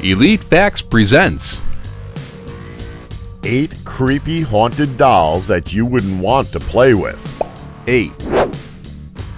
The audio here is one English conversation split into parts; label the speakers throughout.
Speaker 1: Elite Facts presents
Speaker 2: 8 creepy haunted dolls that you wouldn't want to play with.
Speaker 1: 8.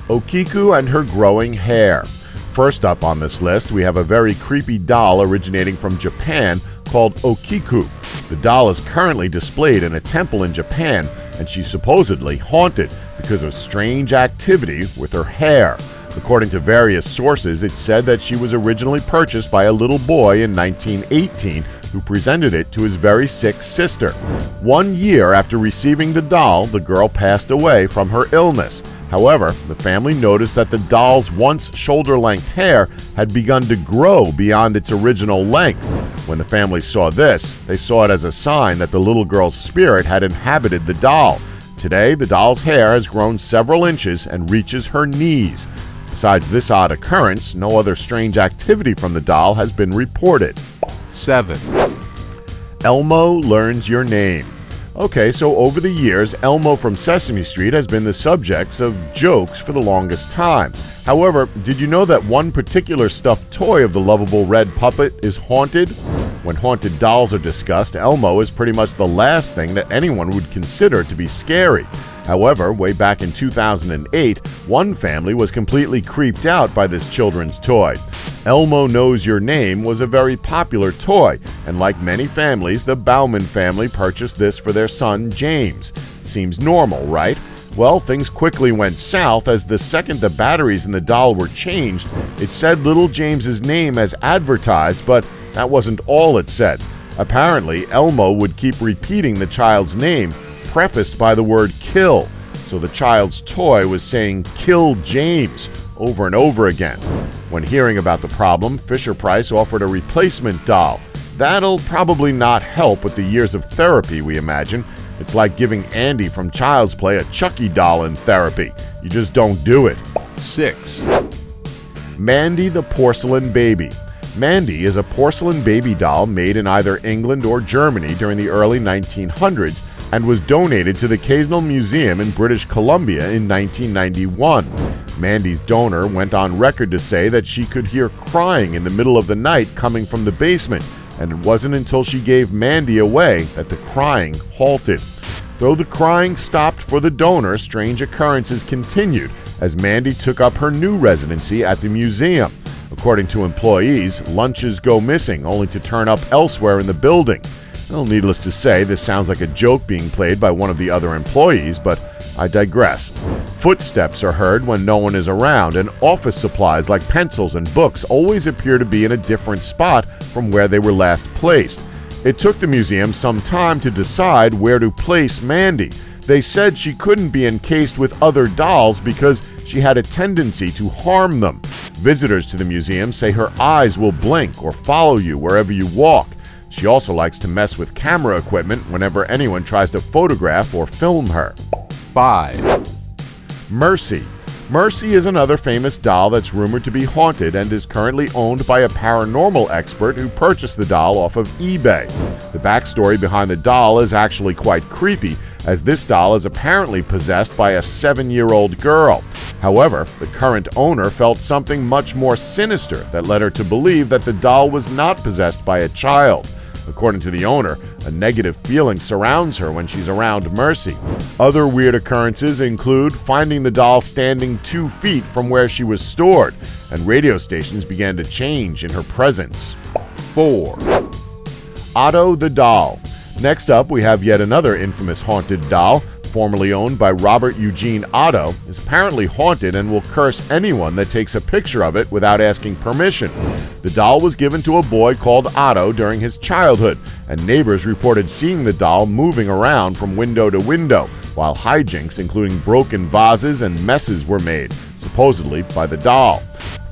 Speaker 2: Okiku and her growing hair. First up on this list, we have a very creepy doll originating from Japan called Okiku. The doll is currently displayed in a temple in Japan, and she's supposedly haunted because of strange activity with her hair. According to various sources, it's said that she was originally purchased by a little boy in 1918 who presented it to his very sick sister. 1 year after receiving the doll, the girl passed away from her illness. However, the family noticed that the doll's once shoulder-length hair had begun to grow beyond its original length. When the family saw this, they saw it as a sign that the little girl's spirit had inhabited the doll. Today, the doll's hair has grown several inches and reaches her knees. Besides this odd occurrence, no other strange activity from the doll has been reported.
Speaker 1: 7.
Speaker 2: Elmo learns your name. Okay, so over the years, Elmo from Sesame Street has been the subject of jokes for the longest time. However, did you know that one particular stuffed toy of the lovable red puppet is haunted? When haunted dolls are discussed, Elmo is pretty much the last thing that anyone would consider to be scary. However, way back in 2008, one family was completely creeped out by this children's toy. Elmo Knows Your Name was a very popular toy, and like many families, the Bauman family purchased this for their son, James. Seems normal, right? Well, things quickly went south as the second the batteries in the doll were changed, it said little James's name as advertised, but that wasn't all it said. Apparently, Elmo would keep repeating the child's name, prefaced by the word kill, so the child's toy was saying "Kill James" over and over again. When hearing about the problem, Fisher-Price offered a replacement doll. That'll probably not help with the years of therapy, we imagine. It's like giving Andy from Child's Play a Chucky doll in therapy. You just don't do it.
Speaker 1: 6.
Speaker 2: Mandy the Porcelain Baby. Mandy is a porcelain baby doll made in either England or Germany during the early 1900s and was donated to the Casnell Museum in British Columbia in 1991. Mandy's donor went on record to say that she could hear crying in the middle of the night coming from the basement, and it wasn't until she gave Mandy away that the crying halted. Though the crying stopped for the donor, strange occurrences continued as Mandy took up her new residency at the museum. According to employees, lunches go missing only to turn up elsewhere in the building. Well, needless to say, this sounds like a joke being played by one of the other employees, but I digress. Footsteps are heard when no one is around, and office supplies like pencils and books always appear to be in a different spot from where they were last placed. It took the museum some time to decide where to place Mandy. They said she couldn't be encased with other dolls because she had a tendency to harm them. Visitors to the museum say her eyes will blink or follow you wherever you walk. She also likes to mess with camera equipment whenever anyone tries to photograph or film her.
Speaker 1: 5.
Speaker 2: Mercy. Mercy is another famous doll that's rumored to be haunted and is currently owned by a paranormal expert who purchased the doll off of eBay. The backstory behind the doll is actually quite creepy, as this doll is apparently possessed by a 7-year-old girl. However, the current owner felt something much more sinister that led her to believe that the doll was not possessed by a child. According to the owner, a negative feeling surrounds her when she's around Mercy. Other weird occurrences include finding the doll standing 2 feet from where she was stored, and radio stations began to change in her presence.
Speaker 1: 4.
Speaker 2: Otto the Doll. Next up, we have yet another infamous haunted doll, formerly owned by Robert Eugene Otto, is apparently haunted and will curse anyone that takes a picture of it without asking permission. The doll was given to a boy called Otto during his childhood, and neighbors reported seeing the doll moving around from window to window, while hijinks including broken vases and messes were made, supposedly by the doll.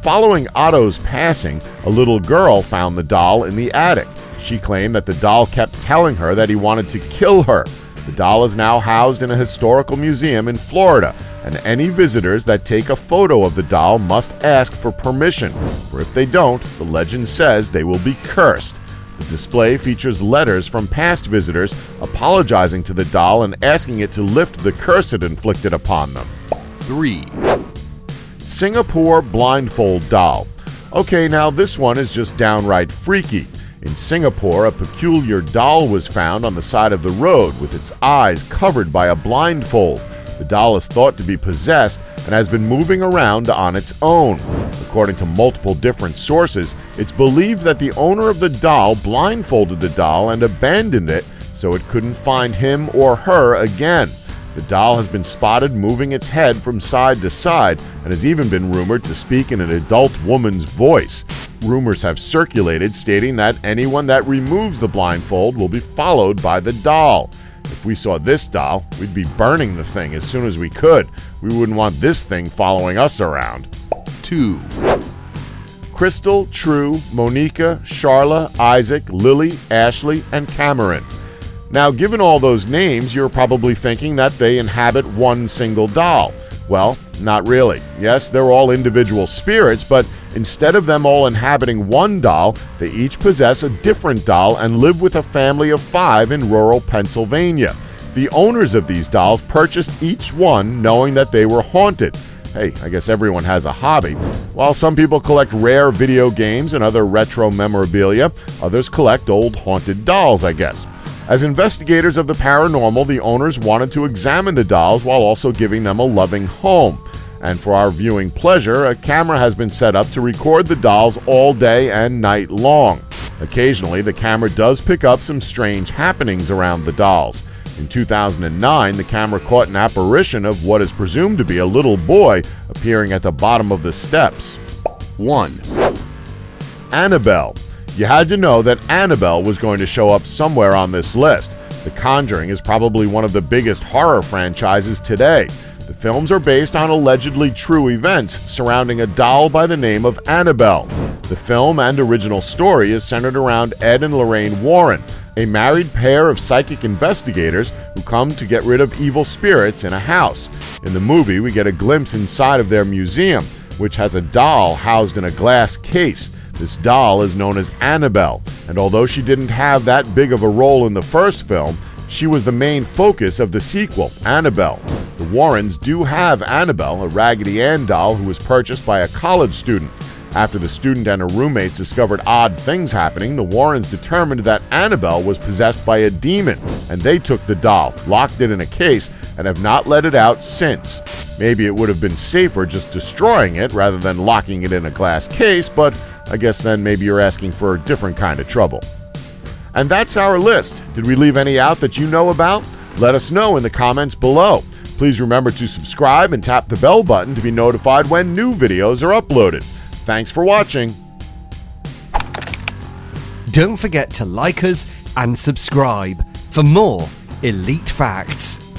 Speaker 2: Following Otto's passing, a little girl found the doll in the attic. She claimed that the doll kept telling her that he wanted to kill her. The doll is now housed in a historical museum in Florida, and any visitors that take a photo of the doll must ask for permission, for if they don't, the legend says they will be cursed. The display features letters from past visitors apologizing to the doll and asking it to lift the curse it inflicted upon them.
Speaker 1: 3.
Speaker 2: Singapore Blindfold Doll. Okay, now this one is just downright freaky. In Singapore, a peculiar doll was found on the side of the road with its eyes covered by a blindfold. The doll is thought to be possessed and has been moving around on its own. According to multiple different sources, it's believed that the owner of the doll blindfolded the doll and abandoned it so it couldn't find him or her again. The doll has been spotted moving its head from side to side and has even been rumored to speak in an adult woman's voice. Rumors have circulated stating that anyone that removes the blindfold will be followed by the doll. If we saw this doll, we'd be burning the thing as soon as we could. We wouldn't want this thing following us around.
Speaker 1: 2,
Speaker 2: Crystal, True, Monica, Charla, Isaac, Lily, Ashley, and Cameron. Now, given all those names, you're probably thinking that they inhabit one single doll. Well, not really. Yes, they're all individual spirits, but instead of them all inhabiting one doll, they each possess a different doll and live with a family of 5 in rural Pennsylvania. The owners of these dolls purchased each one knowing that they were haunted. Hey, I guess everyone has a hobby. While some people collect rare video games and other retro memorabilia, others collect old haunted dolls, I guess. As investigators of the paranormal, the owners wanted to examine the dolls while also giving them a loving home. And for our viewing pleasure, a camera has been set up to record the dolls all day and night long. Occasionally, the camera does pick up some strange happenings around the dolls. In 2009, the camera caught an apparition of what is presumed to be a little boy appearing at the bottom of the steps.
Speaker 1: 1,
Speaker 2: Annabelle. You had to know that Annabelle was going to show up somewhere on this list. The Conjuring is probably one of the biggest horror franchises today. The films are based on allegedly true events surrounding a doll by the name of Annabelle. The film and original story is centered around Ed and Lorraine Warren, a married pair of psychic investigators who come to get rid of evil spirits in a house. In the movie, we get a glimpse inside of their museum, which has a doll housed in a glass case. This doll is known as Annabelle, and although she didn't have that big of a role in the first film, she was the main focus of the sequel, Annabelle. The Warrens do have Annabelle, a Raggedy Ann doll who was purchased by a college student. After the student and her roommates discovered odd things happening, the Warrens determined that Annabelle was possessed by a demon, and they took the doll, locked it in a case, and have not let it out since. Maybe it would have been safer just destroying it rather than locking it in a glass case, but I guess then maybe you're asking for a different kind of trouble. And that's our list. Did we leave any out that you know about? Let us know in the comments below. Please remember to subscribe and tap the bell button to be notified when new videos are uploaded. Thanks for watching.
Speaker 3: Don't forget to like us and subscribe for more Elite Facts.